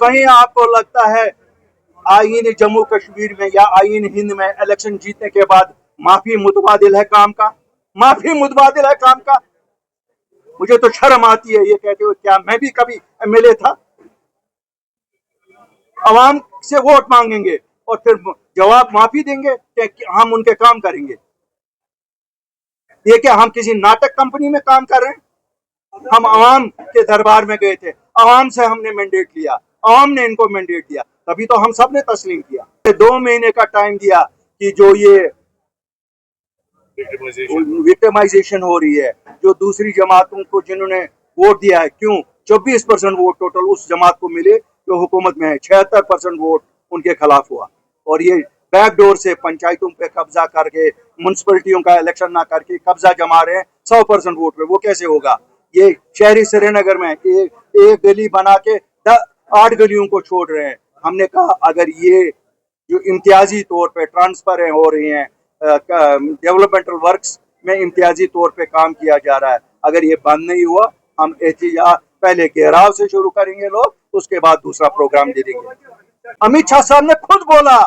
कहीं आपको लगता है आईन जम्मू कश्मीर में या आईन हिंद में इलेक्शन जीतने के बाद माफी मुतबादिल है काम का? माफी मुतबादिल है काम का? मुझे तो शर्म आती है ये कहते हुए। क्या मैं भी कभी एमएलए था? आवाम से वोट मांगेंगे और फिर जवाब माफी देंगे कि हम उनके काम करेंगे? ये क्या हम किसी नाटक कंपनी में काम कर रहे हैं? हम आवाम के दरबार में गए थे, आवाम से हमने मैंडेट लिया, आवाम ने इनको मैंडेट दिया, तभी तो हम सब ने तस्लीम किया। 2 महीने का टाइम दिया कि जो ये विक्टिमाइजेशन हो रही है, जो दूसरी जमातों को जिन्होंने वोट दिया है, क्यों 24% वोट टोटल उस जमात को मिले जो हुकूमत में है, 76% वोट उनके खिलाफ हुआ। और ये बैकडोर से पंचायतों पे कब्जा करके, म्युनिसिपलिटियों का इलेक्शन ना करके कब्जा जमा रहे हैं 100% वोट पे। वो कैसे होगा? ये शहरी श्रीनगर में एक गली बना के 8 गलियों को छोड़ रहे हैं। हमने कहा अगर ये जो इम्तियाजी तौर पे ट्रांसफर हो रही हैं, डेवलपमेंटल वर्क्स में इम्तियाजी तौर पे काम किया जा रहा है, अगर ये बंद नहीं हुआ, हम एहतिजाज पहले घेराव से शुरू करेंगे लोग, उसके बाद दूसरा प्रोग्राम दे देंगे। अमित शाह साहब ने खुद बोला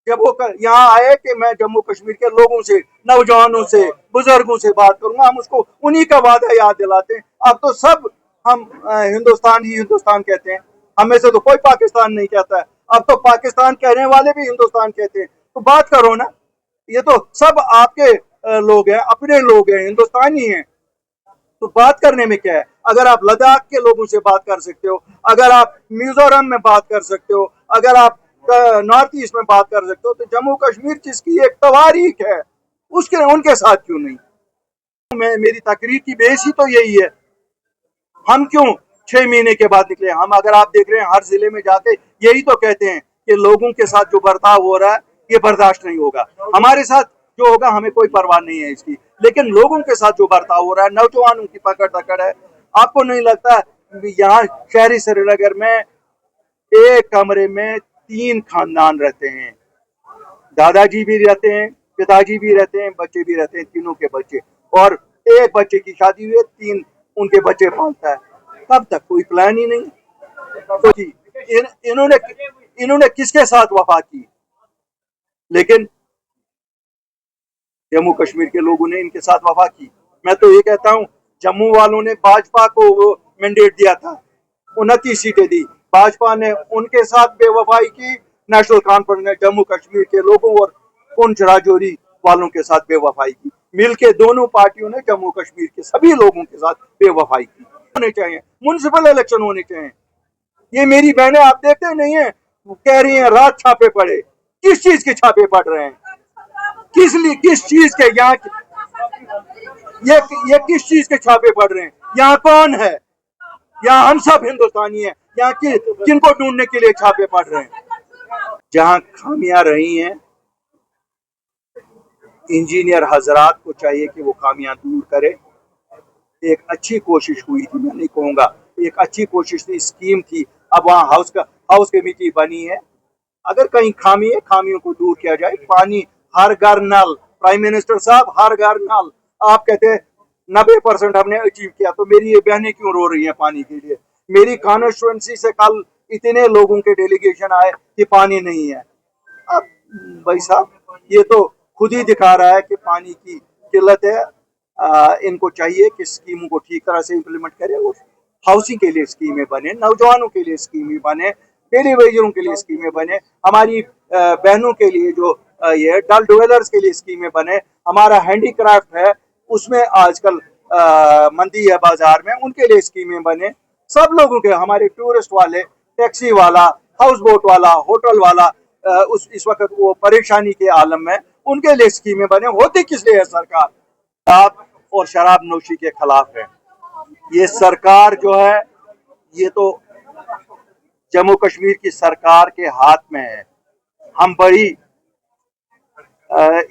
जब वो यहाँ आए कि मैं जम्मू कश्मीर के लोगों से, नौजवानों से, बुजुर्गों से बात करूंगा। हम उसको उन्हीं का वादा याद दिलाते हैं। अब तो सब हम हिंदुस्तान ही हिंदुस्तान कहते हैं, हमें से तो कोई पाकिस्तान नहीं कहता है। अब तो पाकिस्तान कहने वाले भी हिंदुस्तान कहते हैं। तो बात करो ना, ये तो सब आपके लोग हैं, अपने लोग हैं, हिंदुस्तानी हैं। तो बात करने में क्या है? अगर आप लद्दाख के लोगों से बात कर सकते हो, अगर आप मिजोरम में बात कर सकते हो, अगर आप नॉर्थ ईस्ट में बात कर सकते हो, तो जम्मू कश्मीर जिसकी एक तवारीख है उसके उनके साथ क्यों नहीं? मेरी तकरीर की बेस ही तो यही है। हम क्यों 6 महीने के बाद निकले? हम, अगर आप देख रहे हैं, हर जिले में जाके यही तो कहते हैं कि लोगों के साथ जो बर्ताव हो रहा है ये बर्दाश्त नहीं होगा। हमारे साथ जो होगा हमें कोई परवाह नहीं है इसकी, लेकिन लोगों के साथ जो बर्ताव हो रहा है, नौजवानों की पकड़ धकड़ है। आपको नहीं लगता यहाँ शहरी श्रीनगर में एक कमरे में 3 खानदान रहते हैं? दादाजी भी रहते हैं, पिताजी भी रहते हैं, बच्चे भी रहते हैं, तीनों के बच्चे, और एक बच्चे की शादी हुई है, 3 उनके बच्चे पालता है। तब तक कोई प्लान ही नहीं। तो इन्होंने किसके साथ वफा की? लेकिन जम्मू कश्मीर के लोगों ने इनके साथ वफा की। मैं तो ये कहता हूँ, जम्मू वालों ने भाजपा को वो मैंडेट दिया था, 29 सीटें दी, भाजपा ने उनके साथ बेवफाई की। नेशनल कॉन्फ्रेंस ने जम्मू कश्मीर के लोगों और पुंछ राजौरी वालों के साथ बेवफाई की। मिलके दोनों पार्टियों ने जम्मू कश्मीर के सभी लोगों के साथ बेवफाई की। होने चाहिए म्युनिसिपल इलेक्शन होने चाहिए। ये मेरी बहनें आप देखते नहीं है, कह रही हैं रात छापे पड़े। किस चीज के छापे पड़ रहे हैं? किस चीज के? यहाँ ये किस चीज के छापे पड़ रहे हैं? यहाँ कौन है? यहाँ हम सब हिंदुस्तानी हैं। यहाँ किनको ढूंढने के लिए छापे पड़ रहे हैं? जहाँ खामियां रही हैं, इंजीनियर हजरात को चाहिए कि वो खामियां दूर करे। एक अच्छी कोशिश हुई थी, मैं नहीं कहूँगा, एक अच्छी कोशिश थी, स्कीम थी। अब वहाँ हाउस कमेटी बनी है। अगर कहीं खामी है, खामियों को दूर किया जाए। पानी हर घर नल, प्राइम मिनिस्टर साहब, हर घर नल। आप कहते हैं 90% हमने अचीव किया, तो मेरी ये बहनें क्यों रो रही हैं पानी के लिए? मेरी कॉन्स्टिट्यूएंसी से कल इतने लोगों के डेलीगेशन आए कि पानी नहीं है। अब भाई साहब, ये तो खुद ही दिखा रहा है कि पानी की किल्लत है। इनको चाहिए कि स्कीमों को ठीक तरह से इम्प्लीमेंट करें। और हाउसिंग के लिए स्कीमें बने, नौजवानों के लिए स्कीमें बने, डेली वेजरों के लिए स्कीमें बने, हमारी बहनों के लिए जो ये डल डवेलर्स के लिए स्कीमें बने, हमारा हैंडीक्राफ्ट है उसमें आजकल मंदी है बाजार में, उनके लिए स्कीमें बने। सब लोगों के, हमारे टूरिस्ट वाले, टैक्सी वाला, हाउस बोट वाला, होटल वाला, इस वक्त वो परेशानी के आलम में, उनके लिए स्कीमें बने। होती किस लिए है सरकार? आप और शराब नोशी के खिलाफ है ये सरकार जो है। ये तो जम्मू कश्मीर की सरकार के हाथ में है। हम बड़ी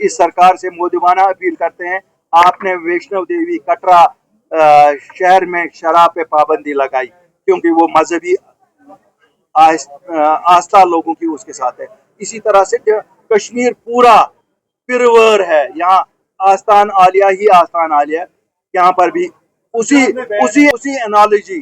इस सरकार से मोदिवाना अपील करते हैं। आपने वैष्णव देवी कटरा शहर में शराब पे पाबंदी लगाई क्योंकि वो मजहबी आस्था लोगों की उसके साथ है। इसी तरह से कश्मीर पूरा पिरवर है, यहाँ आस्थान आलिया ही आस्थान आलिया, यहाँ पर भी उसी एनालॉजी